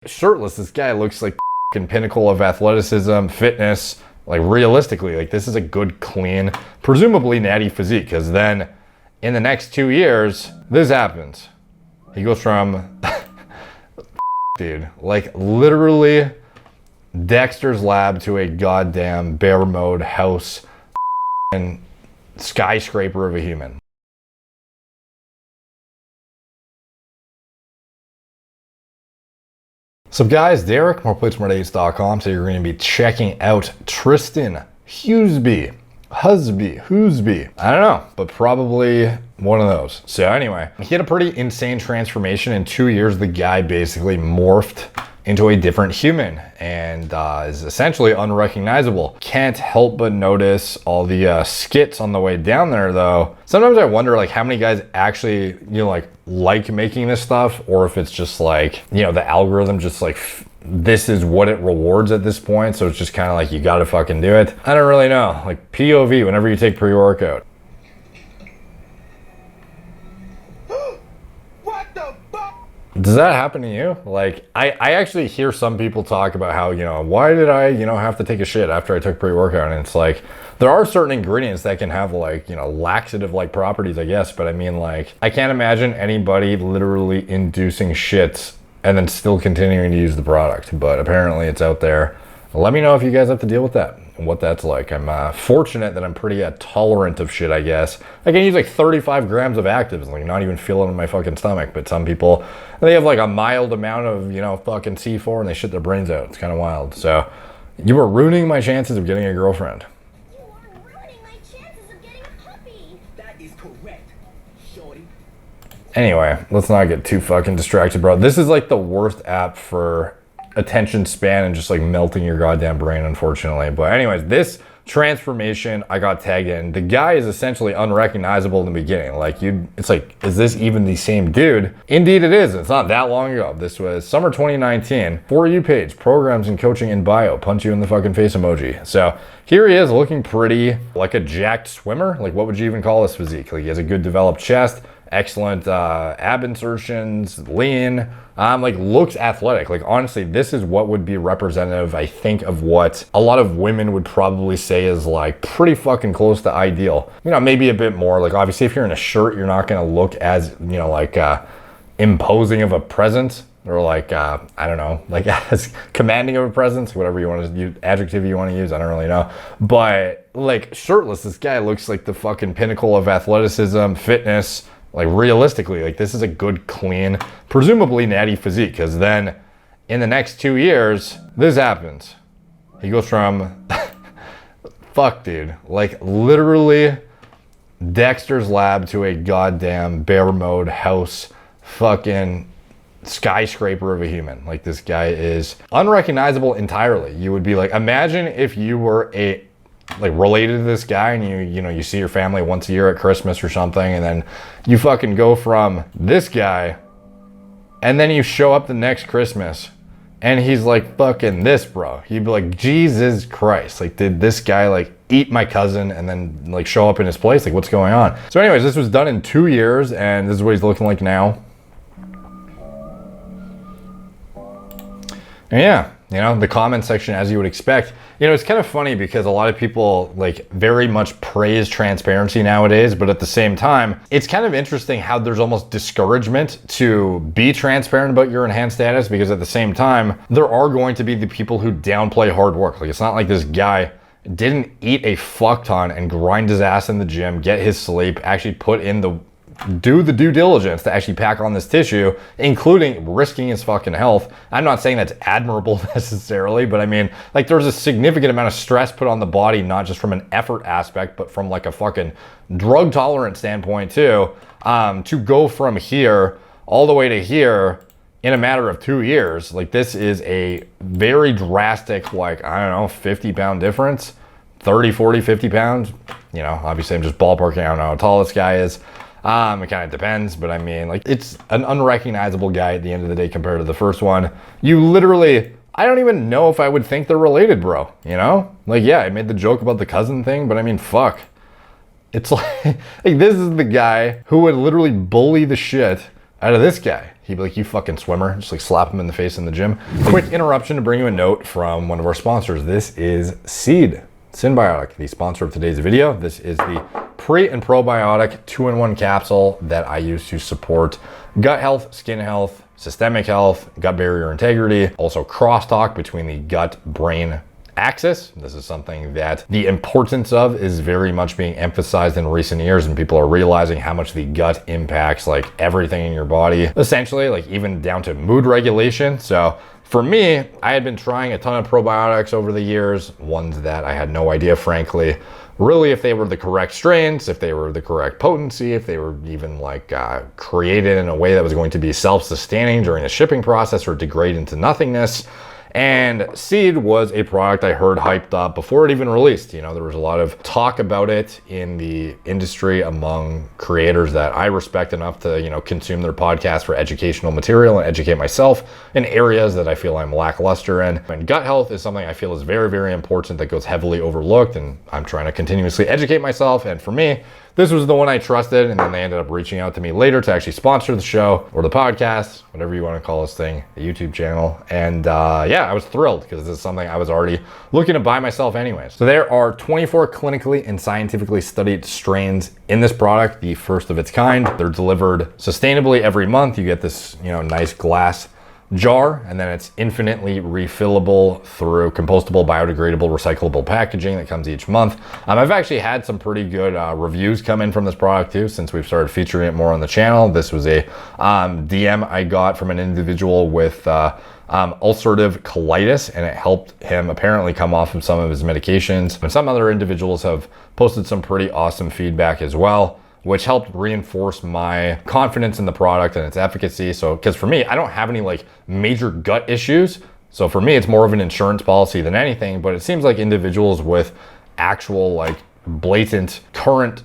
Shirtless, this guy looks like fucking pinnacle of athleticism, fitness. Like realistically, like this is a good, clean, presumably natty physique. Because then in the next 2 years, this happens. He goes from, dude, like literally Dexter's lab to a goddamn bear mode house and skyscraper of a human. So guys, Derek, moreplates.com. So you're going to be checking out Tristan Husby. I don't know, but probably one of those. So anyway, he had a pretty insane transformation. In 2 years, the guy basically morphed into a different human and is essentially unrecognizable. Can't help but notice all the skits on the way down there though. Sometimes I wonder like how many guys actually, like making this stuff, or if it's just like, the algorithm just like, this is what it rewards at this point. So it's just kind of like, you gotta fucking do it. I don't really know. Like POV, whenever you take pre-workout. Does that happen to you? Like, I actually hear some people talk about how, why did I, have to take a shit after I took pre-workout? And it's like, there are certain ingredients that can have like, laxative-like properties, I guess. But I mean, like, I can't imagine anybody literally inducing shits and then still continuing to use the product. But apparently it's out there. Let me know if you guys have to deal with that and what that's like. I'm fortunate that I'm pretty tolerant of shit, I guess. I can use like 35 grams of actives and like not even feel it in my fucking stomach. But some people, they have like a mild amount of, fucking C4 and they shit their brains out. It's kind of wild. So you are ruining my chances of getting a girlfriend. You are ruining my chances of getting a puppy. That is correct, shorty. Anyway, let's not get too fucking distracted, bro. This is like the worst app for attention span and just like melting your goddamn brain, unfortunately. But anyways, this transformation I got tagged in, the guy is essentially unrecognizable in the beginning. Like it's like, is this even the same dude? Indeed it is. It's not that long ago. This was summer 2019. For You page, programs and coaching in bio, punch you in the fucking face emoji. So here he is looking pretty like a jacked swimmer. Like what would you even call this physique? Like he has a good developed chest, excellent ab insertions, lean, like looks athletic. Like honestly, this is what would be representative, I think, of what a lot of women would probably say is like pretty fucking close to ideal. Maybe a bit more. Like obviously if you're in a shirt, you're not gonna look as, like imposing of a presence, or like, I don't know, like as commanding of a presence, whatever you want to use, adjective you want to use, I don't really know. But like shirtless, this guy looks like the fucking pinnacle of athleticism, fitness. Like realistically, like this is a good, clean, presumably natty physique. Because then in the next 2 years, this happens. He goes from, fuck dude, like literally Dexter's lab to a goddamn bear mode house fucking skyscraper of a human. Like this guy is unrecognizable entirely. You would be like, imagine if you were like related to this guy and you see your family once a year at Christmas or something, and then you fucking go from this guy and then you show up the next Christmas and he's like fucking this, bro. You'd be like, Jesus Christ, like did this guy like eat my cousin and then like show up in his place? Like what's going on? So anyways, this was done in 2 years and this is what he's looking like now. And yeah, the comment section, as you would expect, it's kind of funny because a lot of people like very much praise transparency nowadays, but at the same time, it's kind of interesting how there's almost discouragement to be transparent about your enhanced status, because at the same time, there are going to be the people who downplay hard work. Like it's not like this guy didn't eat a fuck ton and grind his ass in the gym, get his sleep, actually do the due diligence to actually pack on this tissue, including risking his fucking health. I'm not saying that's admirable necessarily, but I mean, like there's a significant amount of stress put on the body, not just from an effort aspect, but from like a fucking drug tolerance standpoint too, to go from here all the way to here in a matter of 2 years. Like this is a very drastic, like, I don't know, 50-pound difference, 30, 40, 50 pounds. Obviously I'm just ballparking. I don't know how tall this guy is. It kind of depends, but I mean, like, it's an unrecognizable guy at the end of the day compared to the first one. You literally, I don't even know if I would think they're related, bro. Like, yeah, I made the joke about the cousin thing, but I mean, fuck. It's like this is the guy who would literally bully the shit out of this guy. He'd be like, you fucking swimmer, just like slap him in the face in the gym. Quick interruption to bring you a note from one of our sponsors. This is Seed Synbiotic, the sponsor of today's video. This is the pre and probiotic 2-in-1 capsule that I use to support gut health, skin health, systemic health, gut barrier integrity, also crosstalk between the gut-brain axis. This is something that the importance of is very much being emphasized in recent years, and people are realizing how much the gut impacts like everything in your body, essentially, like even down to mood regulation. So for me, I had been trying a ton of probiotics over the years, ones that I had no idea, frankly, really if they were the correct strains, if they were the correct potency, if they were even like created in a way that was going to be self-sustaining during the shipping process or degrade into nothingness. And Seed was a product I heard hyped up before it even released. You know, there was a lot of talk about it in the industry among creators that I respect enough to, you know, consume their podcast for educational material and educate myself in areas that I feel I'm lackluster in. And gut health is something I feel is very, very important that goes heavily overlooked, and I'm trying to continuously educate myself. And for me, this was the one I trusted, and then they ended up reaching out to me later to actually sponsor the show or the podcast, whatever you want to call this thing, the YouTube channel. And yeah, I was thrilled because this is something I was already looking to buy myself anyways. So there are 24 clinically and scientifically studied strains in this product, the first of its kind. They're delivered sustainably every month. You get this, you know, nice glass jar, and then it's infinitely refillable through compostable, biodegradable, recyclable packaging that comes each month. I've actually had some pretty good reviews come in from this product too since we've started featuring it more on the channel. This was a DM I got from an individual with ulcerative colitis, and it helped him apparently come off of some of his medications. And some other individuals have posted some pretty awesome feedback as well, which helped reinforce my confidence in the product and its efficacy. So, because for me, I don't have any like major gut issues. So for me, it's more of an insurance policy than anything, but it seems like individuals with actual like blatant current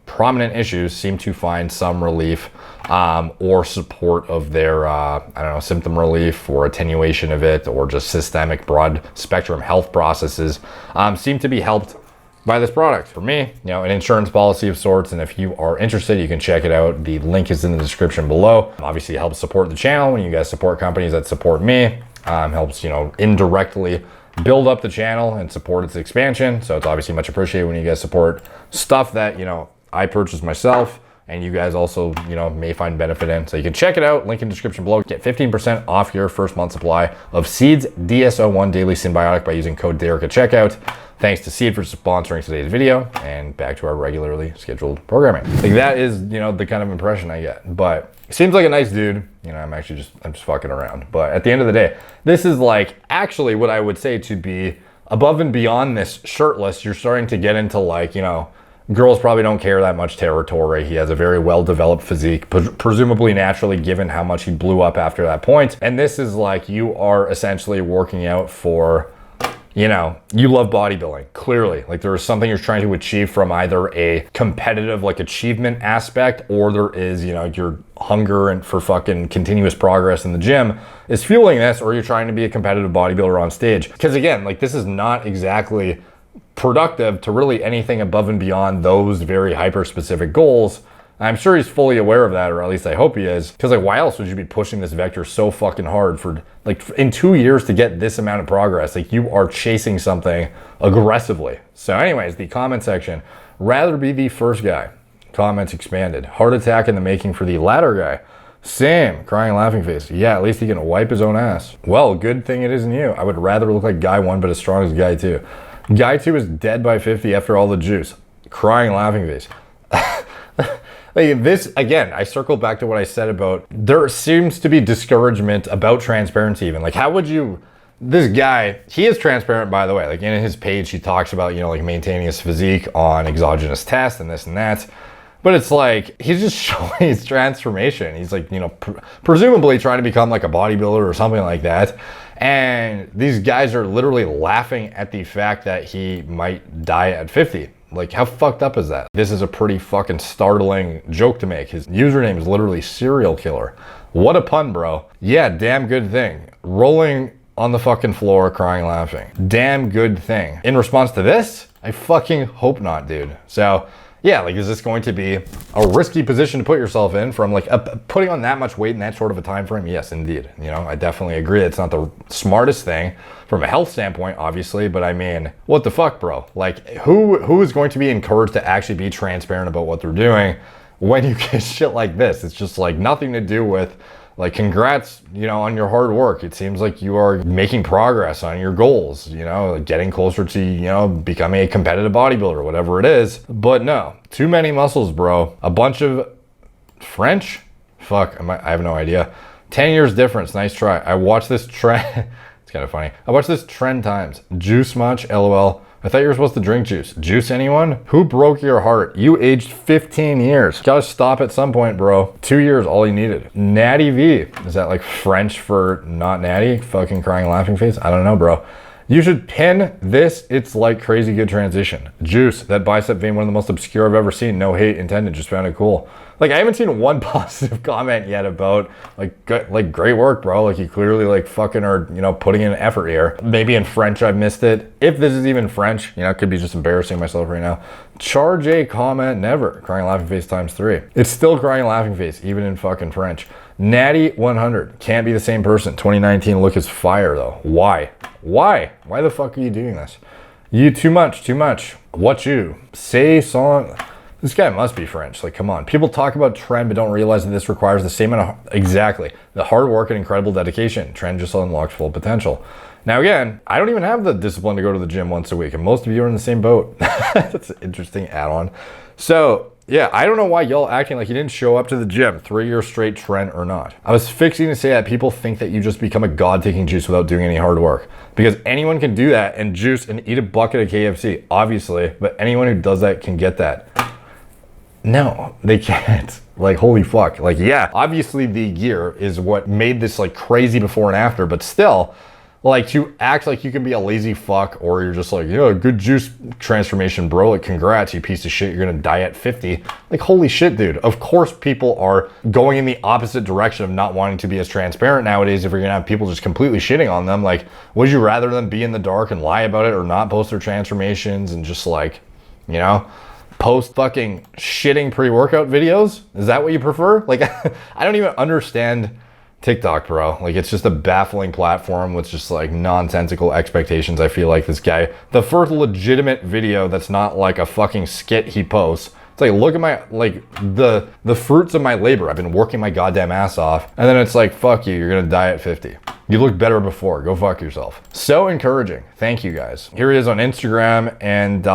prominent issues seem to find some relief or support of their, I don't know, symptom relief or attenuation of it, or just systemic broad spectrum health processes seem to be helped by this product. For me, you know, an insurance policy of sorts, and if you are interested, you can check it out. The link is in the description below. Obviously, it helps support the channel when you guys support companies that support me. Helps, you know, indirectly build up the channel and support its expansion. So it's obviously much appreciated when you guys support stuff that, you know, I purchased myself and you guys also, you know, may find benefit in. So you can check it out, link in the description below. Get 15% off your first month supply of Seed's DSO1 Daily Synbiotic by using code Derek at checkout. Thanks to Seed for sponsoring today's video, and back to our regularly scheduled programming. Like that is, you know, the kind of impression I get. But he seems like a nice dude. You know, I'm just fucking around. But at the end of the day, this is like actually what I would say to be above and beyond this shirtless. You're starting to get into like, you know, girls probably don't care that much territory. He has a very well-developed physique, presumably naturally given how much he blew up after that point. And this is like, you are essentially working out for, you know, you love bodybuilding, clearly. Like there is something you're trying to achieve from either a competitive like achievement aspect, or there is, you know, your hunger and for fucking continuous progress in the gym is fueling this, or you're trying to be a competitive bodybuilder on stage. Because again, like this is not exactly productive to really anything above and beyond those very hyper-specific goals. I'm sure he's fully aware of that, or at least I hope he is. Because like, why else would you be pushing this vector so fucking hard for like in 2 years to get this amount of progress? Like you are chasing something aggressively. So anyways, the comment section, rather be the first guy. Comments expanded. Heart attack in the making for the latter guy. Same, crying laughing face. Yeah, at least he can wipe his own ass. Well, good thing it isn't you. I would rather look like guy 1 but as strong as guy 2. Guy 2 is dead by 50 after all the juice. Crying laughing face. Like this, again, I circle back to what I said about there seems to be discouragement about transparency even. Like how would you, this guy, he is transparent by the way. Like in his page, he talks about, you know, like maintaining his physique on exogenous tests and this and that. But it's like, he's just showing his transformation. He's like, you know, presumably trying to become like a bodybuilder or something like that. And these guys are literally laughing at the fact that he might die at 50. Like, how fucked up is that? This is a pretty fucking startling joke to make. His username is literally serial killer. What a pun, bro. Yeah, damn good thing. Rolling on the fucking floor, crying, laughing. Damn good thing. In response to this, I fucking hope not, dude. So yeah, like, is this going to be a risky position to put yourself in from like putting on that much weight in that short of a time frame? Yes, indeed. You know, I definitely agree. It's not the smartest thing from a health standpoint, obviously, but I mean, what the fuck, bro? Like, who is going to be encouraged to actually be transparent about what they're doing when you get shit like this? It's just like nothing to do with, like, congrats, you know, on your hard work. It seems like you are making progress on your goals, you know, like getting closer to, you know, becoming a competitive bodybuilder, whatever it is. But no, too many muscles, bro. A bunch of French? Fuck, I have no idea. 10 years difference, nice try. I watched this trend. It's kind of funny. I watched this trend times. Juice much? LOL. I thought you were supposed to drink juice. Juice anyone? Who broke your heart? You aged 15 years. Gotta stop at some point, bro. 2 years, all you needed. Natty V. Is that like French for not natty? Fucking crying laughing face? I don't know, bro. You should pin this. It's like crazy good transition. Juice, that bicep vein, one of the most obscure I've ever seen. No hate intended, just found it cool. Like, I haven't seen one positive comment yet about like great work, bro. Like, you clearly like fucking are, you know, putting in effort here. Maybe in French I've missed it. If this is even French, you know, it could be just embarrassing myself right now. Charge a comment never. Crying laughing face times 3. It's still crying laughing face, even in fucking French. Natty 100. Can't be the same person. 2019 look is fire though. Why? Why the fuck are you doing this? You too much. What you? Say song. This guy must be French. Like, come on. People talk about trend, but don't realize that this requires the same amount of, exactly, the hard work and incredible dedication. Trend just unlocks full potential. Now, again, I don't even have the discipline to go to the gym once a week, and most of you are in the same boat. That's an interesting add-on. So, yeah, I don't know why y'all acting like you didn't show up to the gym 3 years straight, trend or not. I was fixing to say that people think that you just become a god taking juice without doing any hard work. Because anyone can do that and juice and eat a bucket of KFC, obviously, but anyone who does that can get that. No, they can't. Like, holy fuck. Like, yeah, obviously the gear is what made this like crazy before and after, but still, like, to act like you can be a lazy fuck or you're just like, yeah, good juice transformation, bro. Like, congrats, you piece of shit. You're gonna die at 50. Like, holy shit, dude. Of course people are going in the opposite direction of not wanting to be as transparent nowadays if you're gonna have people just completely shitting on them. Like, would you rather them be in the dark and lie about it or not post their transformations and just like, you know, post fucking shitting pre-workout videos? Is that what you prefer? Like, I don't even understand TikTok, bro. Like, it's just a baffling platform with just like nonsensical expectations. I feel like this guy, the first legitimate video that's not like a fucking skit he posts, it's like, look at my, like, the fruits of my labor. I've been working my goddamn ass off. And then it's like, fuck you, you're gonna die at 50. You looked better before, go fuck yourself. So encouraging, thank you guys. Here he is on Instagram, and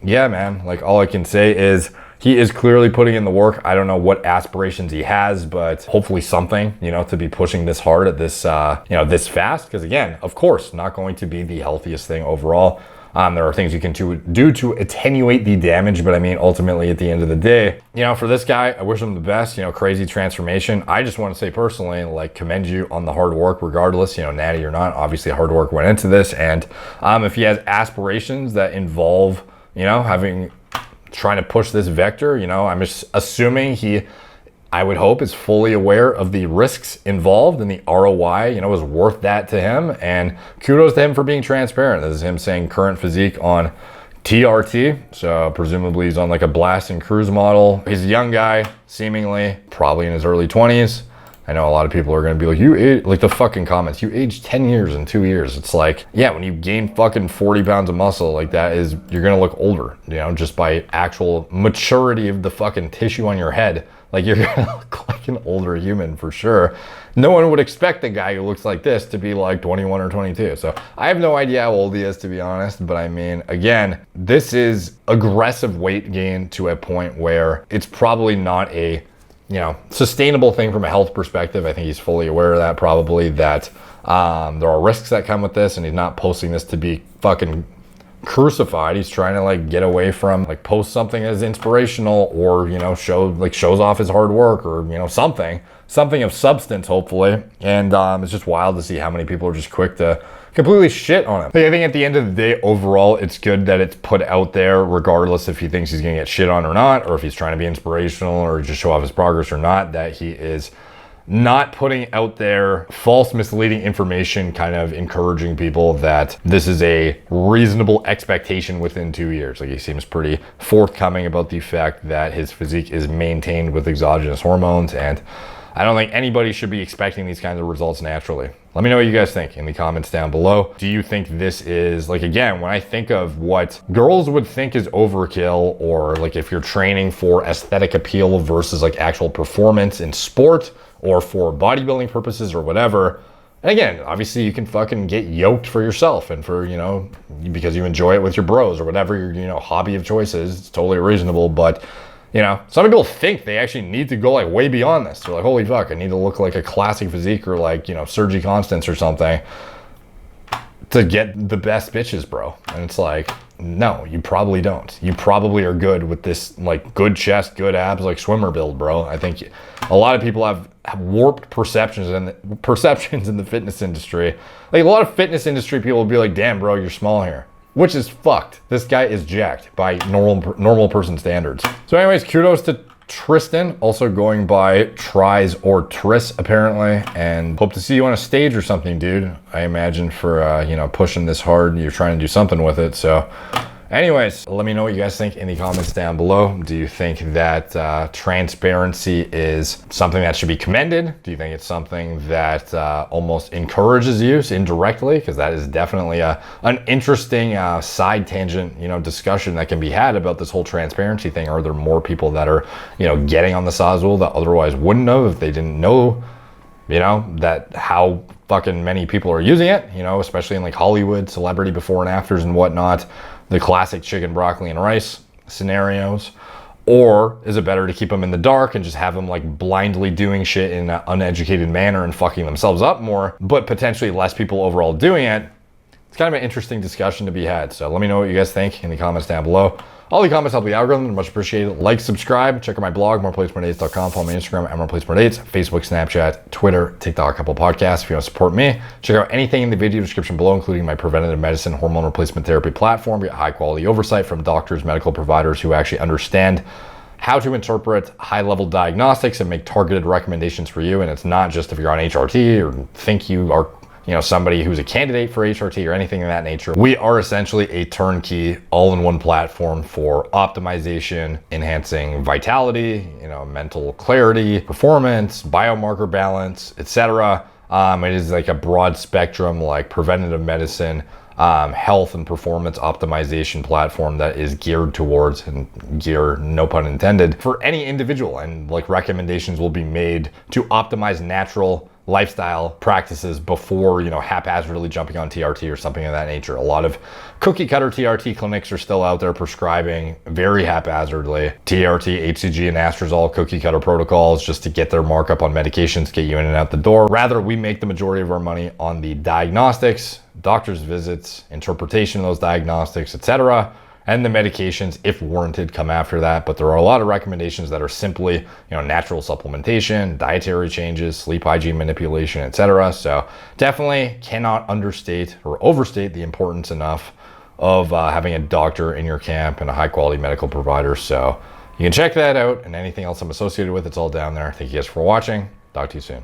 yeah, man, like, all I can say is he is clearly putting in the work. I don't know what aspirations he has, but hopefully something, you know, to be pushing this hard at this, you know, this fast. Because again, of course, not going to be the healthiest thing overall. There are things you can do to attenuate the damage, but I mean, ultimately at the end of the day, you know, for this guy, I wish him the best, you know, crazy transformation. I just want to say personally, like, commend you on the hard work regardless, you know, natty or not. Obviously hard work went into this. And if he has aspirations that involve, you know, trying to push this vector, you know, I'm just assuming I would hope is fully aware of the risks involved and the ROI, you know, is worth that to him. And kudos to him for being transparent. This is him saying current physique on TRT. So presumably he's on like a blast and cruise model. He's a young guy, seemingly, probably in his early 20s. I know a lot of people are going to be like, you age, like the fucking comments, you aged 10 years in 2 years. It's like, yeah, when you gain fucking 40 pounds of muscle, like that is, you're going to look older, you know, just by actual maturity of the fucking tissue on your head. Like, you're going to look like an older human for sure. No one would expect a guy who looks like this to be like 21 or 22. So I have no idea how old he is, to be honest. But I mean, again, this is aggressive weight gain to a point where it's probably not a, you know, sustainable thing from a health perspective. I think he's fully aware of that, probably, that there are risks that come with this, and he's not posting this to be fucking crucified. He's trying to like get away from like post something as inspirational, or, you know, shows off his hard work, or, you know, something of substance, hopefully. And it's just wild to see how many people are just quick to completely shit on him. Like, I think at the end of the day, overall, it's good that it's put out there, regardless if he thinks he's gonna get shit on or not, or if he's trying to be inspirational or just show off his progress or not, that he is not putting out there false misleading information, kind of encouraging people that this is a reasonable expectation within 2 years. Like, he seems pretty forthcoming about the fact that his physique is maintained with exogenous hormones, and I don't think anybody should be expecting these kinds of results naturally. Let me know what you guys think in the comments down below. Do you think this is, like, again, when I think of what girls would think is overkill, or like if you're training for aesthetic appeal versus like actual performance in sport or for bodybuilding purposes or whatever, and again, obviously you can fucking get yoked for yourself and for, you know, because you enjoy it with your bros or whatever your, you know, hobby of choice is. It's totally reasonable, but you know, some people think they actually need to go like way beyond this. They're like, holy fuck, I need to look like a classic physique or like, you know, Sergi Constance or something to get the best bitches, bro. And it's like, no, you probably don't. You probably are good with this, like, good chest, good abs, like swimmer build, bro. I think a lot of people have warped perceptions in the fitness industry. Like, a lot of fitness industry people will be like, damn, bro, you're small here. Which is fucked. This guy is jacked by normal person standards. So anyways, kudos to Tristan, also going by Tries or Tris apparently, and hope to see you on a stage or something, dude. I imagine for, you know, pushing this hard, you're trying to do something with it. So anyways, let me know what you guys think in the comments down below. Do you think that transparency is something that should be commended? Do you think it's something that almost encourages use indirectly? Because that is definitely an interesting side tangent, you know, discussion that can be had about this whole transparency thing. Are there more people that are, you know, getting on the Sazul that otherwise wouldn't have if they didn't know, you know, that how fucking many people are using it, you know, especially in like Hollywood, celebrity before and afters and whatnot, the classic chicken, broccoli, and rice scenarios? Or is it better to keep them in the dark and just have them like blindly doing shit in an uneducated manner and fucking themselves up more, but potentially less people overall doing it? It's kind of an interesting discussion to be had. So let me know what you guys think in the comments down below. All the comments help the algorithm, much appreciated. Like, subscribe, check out my blog, moreplates.com, follow my Instagram at moreplates.dates, Facebook, Snapchat, Twitter, TikTok, Apple Podcasts. If you want to support me, check out anything in the video description below, including my preventative medicine, hormone replacement therapy platform. Get high quality oversight from doctors, medical providers who actually understand how to interpret high-level diagnostics and make targeted recommendations for you. And it's not just if you're on HRT or think you are, you know, somebody who's a candidate for HRT or anything of that nature. We are essentially a turnkey, all-in-one platform for optimization, enhancing vitality, you know, mental clarity, performance, biomarker balance, etc. It is like a broad spectrum, like preventative medicine, health and performance optimization platform that is geared towards, and gear, no pun intended, for any individual. And like recommendations will be made to optimize natural lifestyle practices before, you know, haphazardly jumping on TRT or something of that nature. A lot of cookie cutter TRT clinics are still out there prescribing very haphazardly TRT, HCG, and astrazole cookie cutter protocols just to get their markup on medications, get you in and out the door. Rather, we make the majority of our money on the diagnostics, doctor's visits, interpretation of those diagnostics, etc., and the medications, if warranted, come after that. But there are a lot of recommendations that are simply, you know, natural supplementation, dietary changes, sleep hygiene manipulation, etc. So definitely cannot understate or overstate the importance enough of having a doctor in your camp and a high quality medical provider. So you can check that out, and anything else I'm associated with, it's all down there. Thank you guys for watching. Talk to you soon.